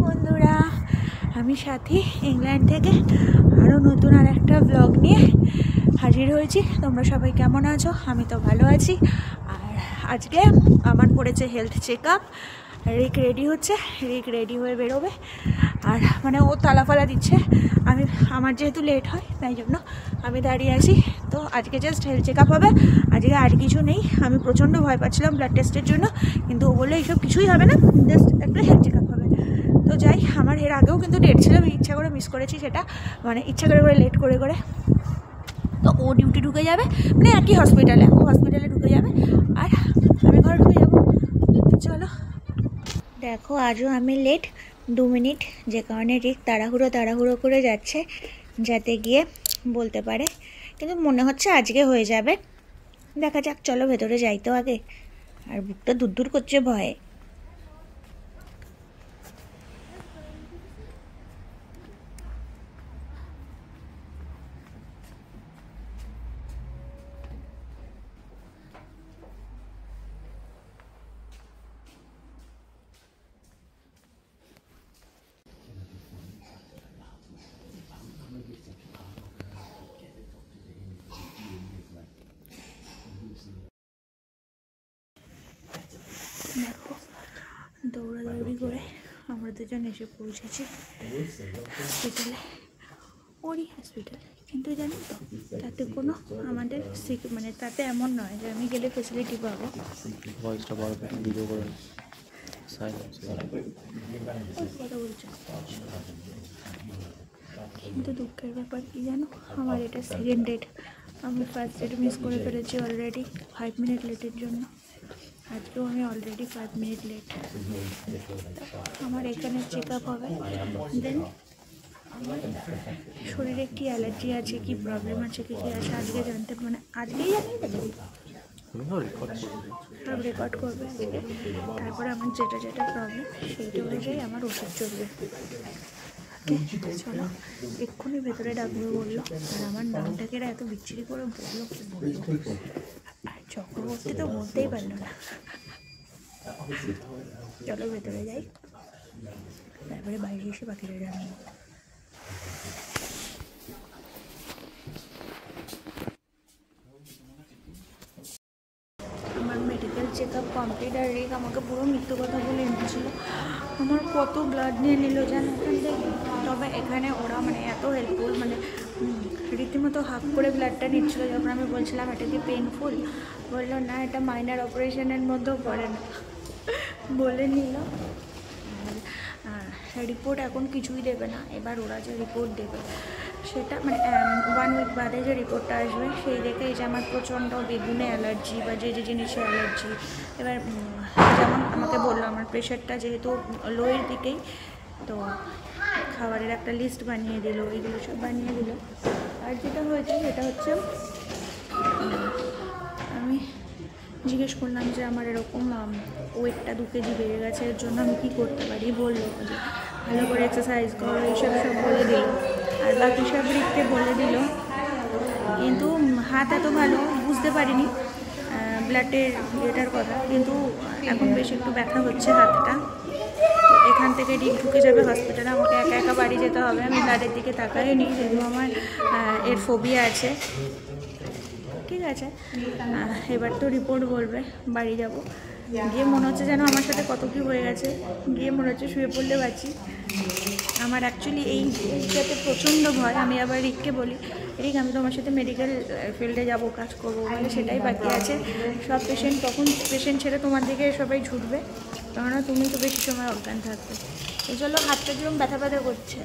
বন্ধুরা, আমি সাথী ইংল্যান্ড থেকে আরও নতুন আর একটা ব্লগ নিয়ে হাজির হয়েছি। তোমরা সবাই কেমন আছো? আমি তো ভালো আছি। আর আজকে আমার পড়েছে হেলথ চেক আপ। রিক রেডি হচ্ছে, রিক রেডি হয়ে বেরোবে। আর মানে ও তালাফালা দিচ্ছে, আমার যেহেতু লেট হয় তাই জন্য আমি দাঁড়িয়ে আছি। তো আজকে জাস্ট হেলথ চেক আপ হবে, আজকে আর কিছু নেই। আমি প্রচণ্ড ভয় পাচ্ছিলাম ব্লাড টেস্টের জন্য, কিন্তু ও বললে এইসব কিছুই হবে না, জাস্ট একটা হেলথ চেক আপ হবে। তো যাই, আমার এর আগেও কিন্তু ডেট ছিল, আমি ইচ্ছা করে মিস করেছি সেটা, মানে ইচ্ছা করে লেট করে। তো ও ডিউটি ঢুকে যাবে, মানে একই হসপিটালে, ও হসপিটালে ঢুকে যাবে আর আমি ঘরে ঢুকে যাবো। চলো দেখো, আজও আমি লেট 2 মিনিট, যে কারণে রিক তাড়াহুড়ো করে যাচ্ছে যাতে গিয়ে বলতে পারে, কিন্তু মনে হচ্ছে আজকে হয়ে যাবে। দেখা যাক, চলো ভেতরে যাই তো আগে। আর বুকটা দূর করছে ভয়ে। দেখো, দৌড়াদৌড়ি করে আমরা দুজন এসে পৌঁছেছি হসপিটালে, ওরই হসপিটাল। কিন্তু জানি তো, তাতে কোনো আমাদের মানে তাতে এমন নয় যে আমি গেলে ফেসিলিটি পাবো। কথা বলছো, কিন্তু দুঃখের ব্যাপার কি জানো, আমার এটা সেকেন্ড ডেট। আমি ফার্স্ট ডেট মিস করে ফেলেছি অলরেডি 5 মিনিট লেটের জন্য। আজকেও আমি অলরেডি 5 মিনিট লেট। আমার এখানে চেক আপ হবে, দেন আমার শরীরে কী অ্যালার্জি আছে, কি প্রবলেম আছে, কী আছে আজকে জানতে, মানে আজকেই জানিয়ে দেবে, সব রেকর্ড করবে আজকে। তারপরে আমার যেটা প্রবলেম সেইটা অনুযায়ী আমার ওষুধ চলবে। চলো, এক্ষুনি ভেতরে ডাকবে বললো, আর আমার নামটাকে এত বিচ্ছিরি করে বললো, কি বললো। আর চক্রবর্তী তো বলতেই পারলো না। চলো ভেতরে যাই, তারপরে বাইরে এসে বাকিটা জানাবো। আমার মেডিকেল চেক আপ কমপ্লিট, আর রিক আমাকে পুরো মিথ্যে কথা বলে এনেছিল। আমার কত ব্লাড নিয়ে নিল জানো এখান থেকে। তবে এখানে ওরা মানে এত হেল্পফুল, মানে রীতিমতো হাফ করে ব্লাডটা নিচ্ছিলো। যখন আমি বলছিলাম এটা কি পেনফুল, বললো না, এটা মাইনার অপারেশনের মধ্যেও পড়ে না, বলে নিল। রিপোর্ট এখন কিছুই দেবে না, এবার ওরা যে রিপোর্ট দেবে সেটা মানে 1 উইক বাদে যে রিপোর্টটা আসবে সেই দেখে যে আমার প্রচণ্ড বেগুনে অ্যালার্জি বা যে জিনিসে অ্যালার্জি। এবার যেমন আমাকে বললো, আমার প্রেশারটা যেহেতু লোয়ের দিকেই, তো খাবারের একটা লিস্ট বানিয়ে দিল, এইগুলো সব বানিয়ে দিল। আর যেটা হয়েছে সেটা হচ্ছে, আমি জিজ্ঞেস করলাম যে আমার এরকম ওয়েটটা 2 কেজি বেড়ে গেছে, এর জন্য আমি কী করতে পারি। বললো যে ভালো করে এক্সারসাইজ করো, এইসব সব বলে দিল। আর বাকি সব রিককে বলে দিল, কিন্তু হাত এত ভালো বুঝতে পারিনি ব্লাডের ইয়েটার কথা। কিন্তু এখন বেশ একটু ব্যথা হচ্ছে হাতটা। তো এখান থেকে রিক ঢুকে যাবে হসপিটালে, আমাকে একা একা বাড়ি যেতে হবে। আমি ব্লাডের দিকে তাকাইনি, যেহেতু আমার এর ফোবিয়া আছে। ঠিক আছে, এবার তো রিপোর্ট বলবে, বাড়ি যাব। গিয়ে মনে হচ্ছে যেন আমার সাথে কত কী হয়ে গেছে, গিয়ে মনে হচ্ছে শুয়ে পড়লে বাঁচি। আমার অ্যাকচুয়ালি এইটাতে প্রচণ্ড ভয়। আমি আবার রিককে বলি, রিক আমি তোমার সাথে মেডিকেল ফিল্ডে যাব, কাজ করবো, বলে সেটাই বাকি আছে। সব পেশেন্ট তখন পেশেন্ট ছেড়ে তোমার দিকে সবাই ছুটবে, কেননা তুমি তো বেশি সময় অজ্ঞান থাকবে। এই চলো, হাতটা যেরকম ব্যথা করছে।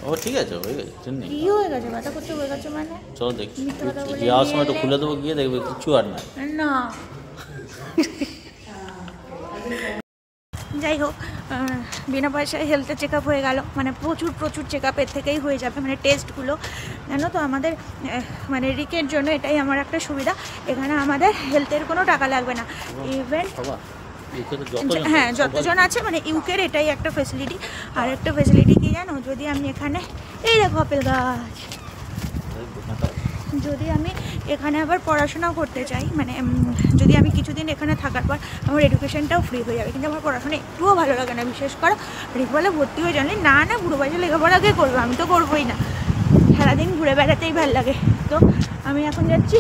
ও ঠিক আছে, হয়ে গেছে, কি হয়ে গেছে? ব্যথা করছে, হয়ে গেছে মানে? চলো দেখি, মিথ্যে কথা বলে যাওয়ার সময় একটু খুলে দেবো, গিয়ে দেখবে কিছু আর না। না যাই হোক, বিনা পয়সায় হেলথের চেক আপ হয়ে গেল, মানে প্রচুর চেক আপের থেকেই হয়ে যাবে, মানে টেস্টগুলো। জানো তো, আমাদের মানে রিকের জন্য এটাই আমার একটা সুবিধা, এখানে আমাদের হেলথের কোনো টাকা লাগবে না। ইভেন হ্যাঁ, যতজন আছে মানে ইউকের এটাই একটা ফেসিলিটি। আর একটা ফেসিলিটি কি জানো, যদি আমি এখানে, এই দেখো আপেল গাছ, যদি আমি এখানে আবার পড়াশোনা করতে চাই, মানে যদি আমি কিছুদিন এখানে থাকার পর আমার এডুকেশনটাও ফ্রি হয়ে যাবে, কিন্তু আমার পড়াশোনা একটুও ভালো লাগে না। বিশেষ করে রিক বলে ভর্তি হয়ে জানলি না না বুড়ো বয়সে লেখাপড়াকে করবো, আমি তো করবোই না, সারাদিন ঘুরে বেড়াতেই ভালো লাগে। তো আমি এখন যাচ্ছি,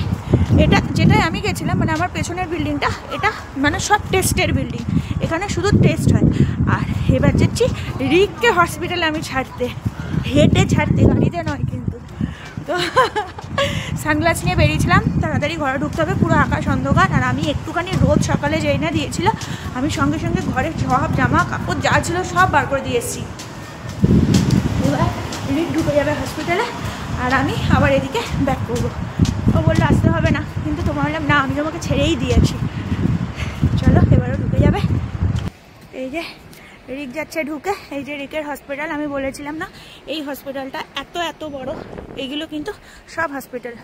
এটা যেটাই আমি গেছিলাম মানে আমার পেছনের বিল্ডিংটা, এটা মানে সব টেস্টের বিল্ডিং, এখানে শুধু টেস্ট হয়। আর এবার যাচ্ছি রিককে হসপিটালে আমি ছাড়তে, হেঁটে ছাড়তে, গাড়িতে নয় কিন্তু। তো সানগ্লাস নিয়ে বেরিয়েছিলাম, তাড়াতাড়ি ঘরে ঢুকতে হবে, পুরো আকাশ অন্ধকার। আর আমি একটুখানি রোদ সকালে যেই না দিয়েছিল, আমি সঙ্গে সঙ্গে ঘরের সব জামা কাপড় যা ছিল সব বার করে দিয়ে এসেছি। এবার রিক ঢুকে যাবে হসপিটালে আর আমি আবার এদিকে ব্যাক করবো। ও বললো আসতে হবে না, কিন্তু তোমার বললাম না, আমি তোমাকে ছেড়েই দিয়েছি, চলো এবারও ঢুকে যাবে। এই যে রিক যাচ্ছে ঢুকে, এই যে রিকের হসপিটাল। আমি বলেছিলাম না এই হসপিটালটা এত এত বড়, এইগুলো কিন্তু সব হসপিটাল।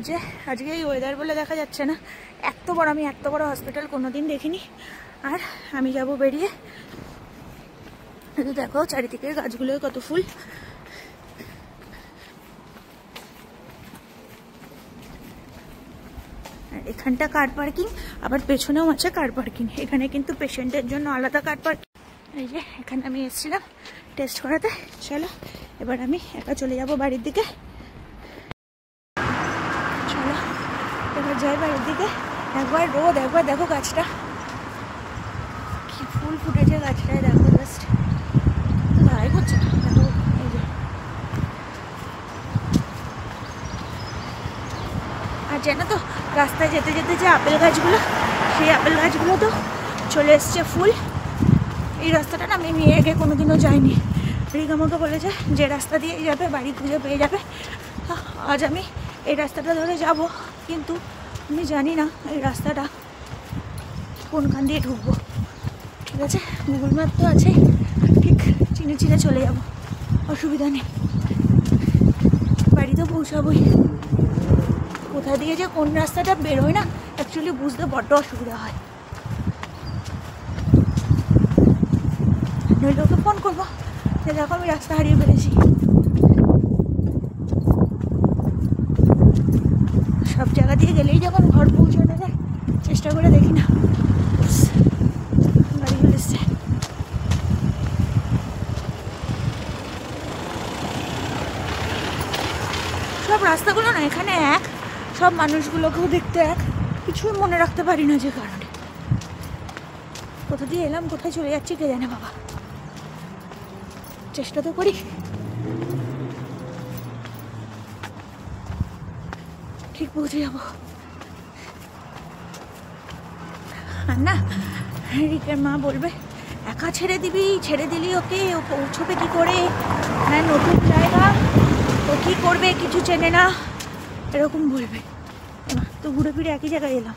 যে আজকে এই ওয়েদার বলে দেখা যাচ্ছে না, এত বড়, আমি এত বড় হসপিটাল কোনোদিন দেখিনি। আর আমি যাব বেরিয়ে, দেখো চারিদিকে গাছগুলোয় কত ফুল। এখানটা কার পার্কিং, আবার পেছনেও আছে কার পার্কিং। এখানে কিন্তু পেশেন্টের জন্য আলাদা কার পার্কিং। এই যে এখানে আমি এসেছিলাম টেস্ট করাতে। চলো এবার আমি একা চলে যাব বাড়ির দিকে। চলো এবার যাই বাড়ির দিকে। একবার রোদ, একবার দেখো গাছটা কি ফুল ফুটেছে গাছটায়, দেখো জাস্ট ভাই করছে। দেখো এই যে, আর জানো তো রাস্তায় যেতে যেতে যে আপেল গাছগুলো, সেই আপেল গাছগুলো তো চলে এসছে ফুল। এই রাস্তাটা না আমি নিয়ে আগে কোনোদিনও যাইনি। রিক আমাকে বলেছে যে রাস্তা দিয়ে যাবে বাড়ি খুঁজে পেয়ে যাবে। আজ আমি এই রাস্তাটা ধরে যাব, কিন্তু আমি জানি না এই রাস্তাটা কোনখান দিয়ে ঢুকবো। ঠিক আছে, গুগল ম্যাপ তো আছে, ঠিক চিনে চিনে চলে যাব, অসুবিধা নেই। বাড়ি তো পৌঁছাবোই, কোথা দিয়ে যে কোন রাস্তাটা বেরোয় না অ্যাকচুয়ালি বুঝতে বড্ড অসুবিধা হয়। নইলে ওকে ফোন করবো যে দেখো আমি রাস্তা হারিয়ে ফেলেছি। সব জায়গা দিয়ে গেলেই যখন ঘর পৌঁছানো যায়, চেষ্টা করে দেখি না। গাড়ি চলে এসছে। সব রাস্তাগুলো না এখানে এক, সব মানুষগুলোকেও দেখতে এক, কিছুই মনে রাখতে পারি না যে কারণে। কোথা দিয়ে এলাম কোথায় চলে যাচ্ছি কে জানে বাবা, চেষ্টা তো করি। ঠিক পৌঁছে যাবো। আর না রিকের মা বলবে একা ছেড়ে দিবি, ছেড়ে দিলি ওকে, ও পৌঁছবে কি করে, হ্যাঁ নতুন জায়গা, ও কি করবে কিছু চেনে না, এরকম বলবে। তো ঘুরে ফিরে একই জায়গায় এলাম,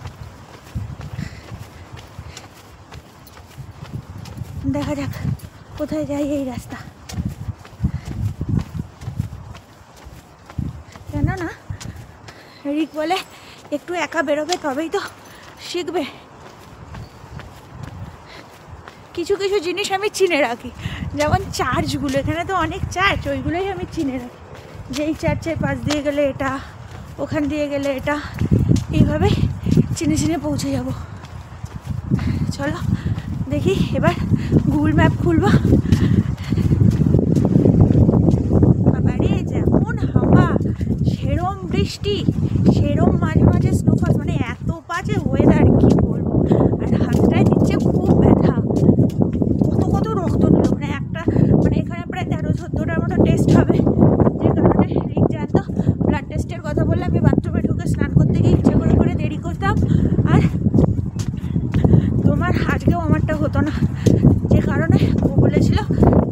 দেখা যাক কোথায় যাই এই রাস্তা। কেন না রিক বলে একটু একা বেরোবে তবেই তো শিখবে। কিছু কিছু জিনিস আমি চিনে রাখি, যেমন চার্চগুলো, এখানে তো অনেক চার্চ, ওইগুলোই আমি চিনে রাখি, যে এই চার্চের পাশ দিয়ে গেলে এটা, ওখান দিয়ে গেলে এটা, এইভাবে চিনে চিনে পৌঁছে যাব। চলো দেখি এবার গুগল ম্যাপ খুলবো। বাবারে যেমন হাওয়া, সেরম বৃষ্টি, সেরম মাঝে মাঝে স্নোফল, মানে এত বাজে ওয়েদার কি বলবো। আর হাতটায় দিচ্ছে খুব ব্যথা, কত কত রক্ত নিল, মানে একটা মানে এখানে প্রায় 13-14টার মতো টেস্ট হবে, যে কারণে রিক জানতো ব্লাড টেস্টের কথা বললে আমি বাথরুমে ঢুকে স্নান করতে গিয়ে ইচ্ছে করে করে দেরি করতাম। আর তোমার আজকেও আমারটা হতো না, যে কারণে ও বলেছিল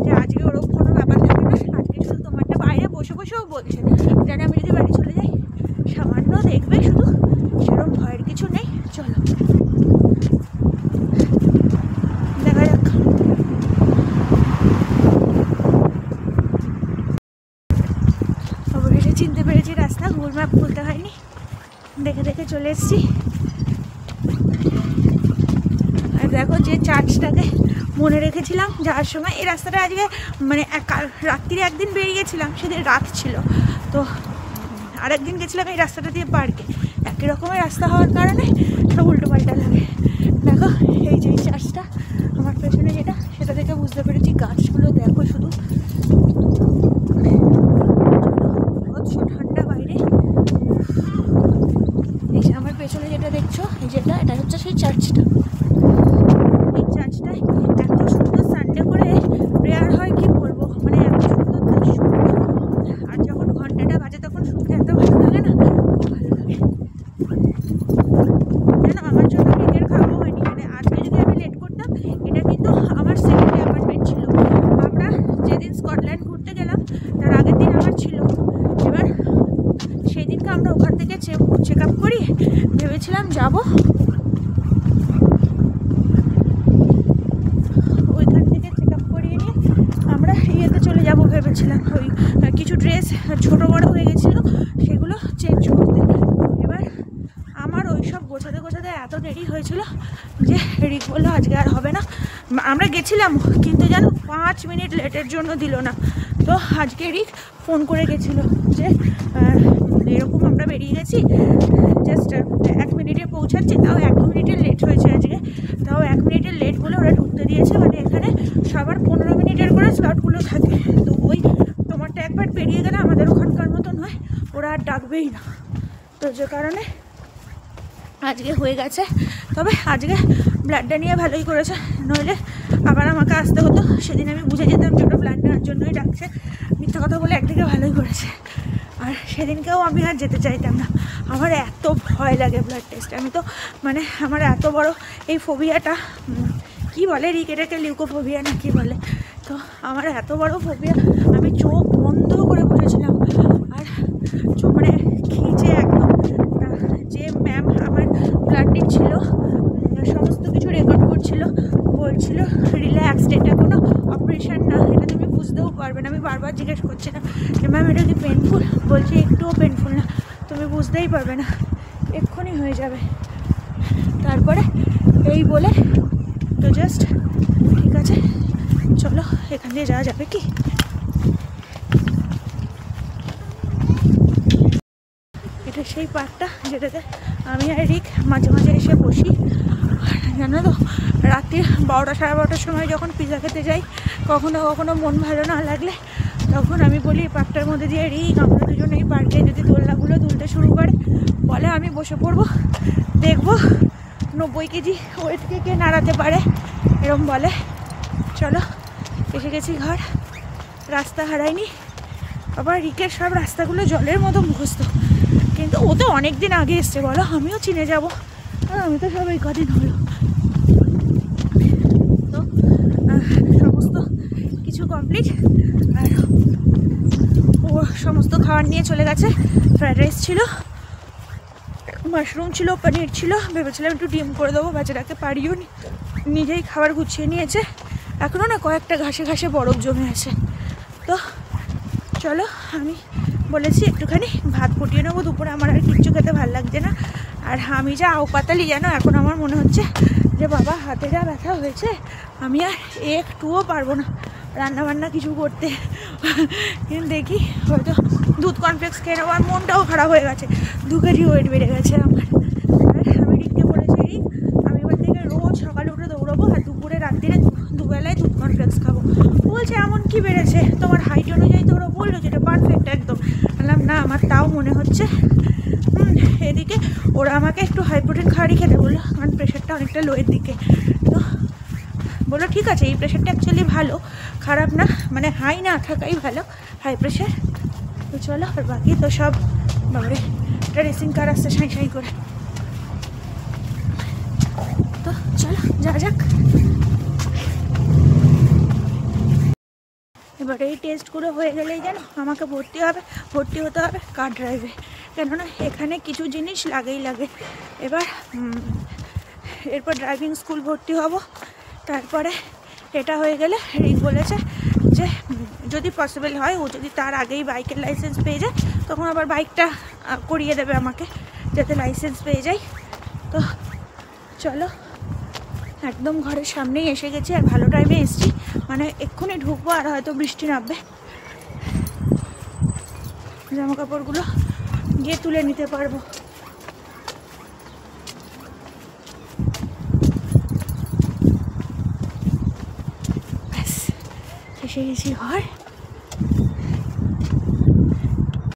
যে আজকে ওরকম কোনো ব্যাপার থাকে না, আজকে শুধু তোমারটা বাইরে বসে বসেও বলছে জানি আমি যদি বাড়ি চলে যাই সামান্য দেখবে, শুধু সেরকম ভয়ের কিছু নেই। চলো দেখা যাক। অবশেষে চিনতে পেরেছি রাস্তা, গুগল ম্যাপ খুলতে হয়নি, দেখে দেখে চলে এসেছি। আর দেখো যে চার্চটাকে মনে রেখেছিলাম যাওয়ার সময়, এই রাস্তাটা আজকে মানে রাত্রিরে একদিন বেরিয়েছিলাম, সেদিন রাত ছিল তো, আরেকদিন গেছিলাম এই রাস্তাটা দিয়ে পার্কে, একই রকমের রাস্তা হওয়ার কারণে সব উল্টো পাল্টা লাগে। দেখো এই যে চার্চটা আমার পেছনে যেটা, সেটা দেখে বুঝতে পেরেছি গাছগুলো দেখো শুধু, কত ঠান্ডা বাইরে। এই যে আমার পেছনে যেটা দেখছো, এই যেটা, এটা হচ্ছে সেই চার্চটা। এই চার্চটায় এত সুন্দর সানডে করে প্রেয়ার হয় কি বলবো, মানে এত সুন্দর দৃশ্য। আর যখন ঘন্টাটা বাজে তখন শুনতে এত ভালো লাগে না, খুব ভালো লাগে। জানো আমার জন্য রিকের খাওয়া হয়নি, মানে আজকে যদি আমি লেট করতাম, এটা কিন্তু আমার সেকেন্ড অ্যাপয়েন্টমেন্ট ছিল। আমরা যেদিন স্কটল্যান্ড ঘুরতে গেলাম তার আগের দিন আমার ছিল। এবার সেই দিনকে আমরা ওখান থেকে চেক আপ করি, ভেবেছিলাম যাবো ওইখান থেকে চেক আপ করিয়ে নিয়ে আমরা ইয়েতে চলে যাব ভেবেছিলাম, ওই কিছু ড্রেস ছোটো বড়ো হয়ে গেছিলো সেগুলো চেঞ্জ করতে। এবার আমার ওই সব গোছাতে গোছাতে এত দেরি হয়েছিল যে রিক বললো আজকে আর হবে না। আমরা গেছিলাম কিন্তু জানো 5 মিনিট লেটের জন্য দিল না। তো আজকে রিক ফোন করে গেছিলো যে এরকম আমরা বেরিয়ে গেছি, জাস্ট 1 মিনিটে পৌঁছাচ্ছি, তাও 1 মিনিটের লেট হয়েছে আজকে, তাও 1 মিনিটের লেট বলে ওরা ঢুকতে দিয়েছে। মানে এখানে সবার 15 মিনিটের করে স্লটগুলো থাকে, তো ওই তোমারটা একবার পেরিয়ে গেলে আমাদের ওখানকার মতো নয়, ওরা আর ডাকবেই না। তো যে কারণে আজকে হয়ে গেছে। তবে আজকে ব্লাডটা নিয়ে ভালোই করেছে, নইলে আবার আমাকে আসতে হতো। সেদিন আমি বুঝে যেতাম যে ওটা ব্লাড নেওয়ার জন্যই ডাকছে। মিথ্যা কথা বলে একদিকে ভালোই করেছে। আর সেদিনকেও আমি আর যেতে চাইতাম না, আমার এত ভয় লাগে ব্লাড টেস্ট। আমি তো মানে আমার এত বড় এই ফোবিয়াটা, কি বলে রিক এটাকে, লিউকোফোবিয়া না কি বলে, তো আমার এত বড় ফোবিয়া, আমি চোখ বন্ধ করে বসেছিলাম। আর মানে খিচে একদম, যে ম্যাম আমার ব্লাড নিচ্ছিল সমস্ত কিছু রেকর্ড করছিল, বলছিল রিল্যাক্সড, এটা কোনো অপারেশন না, এটা তুমি বুঝতেও পারবে না। আমি বারবার জিজ্ঞেস করছিলাম যে ম্যাম এটা কি পেনফুল, বলছে একটুও পেনফুল না, তুমি বুঝতেই পারবে না, এক্ষুনি হয়ে যাবে। তারপরে এই বলে তো জাস্ট ঠিক আছে চলো এখান দিয়ে যাওয়া যাবে কি। এটা সেই পার্কটা যেটাতে আমি আর রিক মাঝে মাঝে এসে বসি। জানো তো রাত্রি 12টা সাড়ে 12টার সময় যখন পিৎজা খেতে যাই, কখনো কখনো মন ভালো না লাগলে, তখন আমি বলি পার্কটার মধ্যে দিয়ে রিক আমরা দুজন এই পার্কে যদি দোলনাগুলো তুলতে শুরু করে, বলে আমি বসে পড়বো, দেখবো 90 কেজি ওয়েটকে কে নাড়াতে পারে, এরম বলে। চলো এসে গেছি ঘর, রাস্তা হারাইনি। আবার রিকের সব রাস্তাগুলো জলের মতো মুখস্থ, কিন্তু ও তো অনেক দিন আগে এসছে, বলো আমিও চিনে যাব, আর আমি তো সব এই কদিন হলো। তো সমস্ত কিছু কমপ্লিট, আর ও সমস্ত খাবার নিয়ে চলে গেছে। ফ্রাইড রাইস ছিল, মাশরুম ছিল, পনির ছিল, ভেবেছিলাম একটু ডিম করে দেবো, বেচারাকে পারিও নি, নিজেই খাবার গুছিয়ে নিয়েছে। এখনও না কয়েকটা ঘাসে ঘাসে বরফ জমে আছে। তো চলো আমি বলেছি একটুখানি ভাত ফুটিয়ে নেবো, দুপুরে আমার আর কিচ্ছু খেতে ভালো লাগছে না। আর আমি যা আউপাতালি জানো, এখন আমার মনে হচ্ছে যে বাবা হাতে যা ব্যথা হয়েছে, আমি আর একটুও পারবো না রান্নাবান্না কিছু করতে। কিন্তু দেখি হয়তো দুধ কনফ্লেক্স খেয়ে নেবো। আর মনটাও খারাপ হয়ে গেছে, 2 কেজি ওয়েট বেড়ে গেছে আমার। আর আমি রিককে বলেছি রিক আমি এবার থেকে রোজ সকালে উঠে দৌড়াবো, আর দুপুরে রাত্রিরে দুবেলায় দুধ কনফ্লেক্স খাবো। বলছে এমন কি বেড়েছে, তোমার হাইট অনুযায়ী তো ওরা বললো যেটা পারফেক্ট একদম। বললাম না আমার তাও মনে হচ্ছে। এদিকে ওরা আমাকে একটু হাই প্রোটিন খাবারই খেতে বললো, কারণ প্রেশারটা অনেকটা লোয়ের দিকে। তো বললো ঠিক আছে, এই প্রেশারটা অ্যাকচুয়ালি ভালো, খারাপ না, মানে হাই না থাকাই ভালো, হাই প্রেশার। তো চলো, আর বাকি তো সব বাবারে একটা রেসিং কার আসছে সাঁই সাঁই করে। তো চলো যা যাক। এবার এই টেস্টগুলো হয়ে গেলেই যেন আমাকে ভর্তি হতে হবে কার ড্রাইভে, কেননা এখানে কিছু জিনিস লাগে। এবার এরপর ড্রাইভিং স্কুল ভর্তি হব। তারপরে এটা হয়ে গেলে রিক বলেছে যে যদি পসিবল হয়, ও যদি তার আগেই বাইকের লাইসেন্স পেয়ে যায়, তখন আবার বাইকটা করিয়ে দেবে আমাকে, যাতে লাইসেন্স পেয়ে যাই। তো চলো একদম ঘরের সামনেই এসে গেছি, আর ভালো টাইমে এসছি, মানে এক্ষুনি ঢুকবো আর হয়তো বৃষ্টি নামবে। জামা কাপড়গুলো গিয়ে তুলে নিতে পারবো। ব্যাস এসে গেছি ঘর।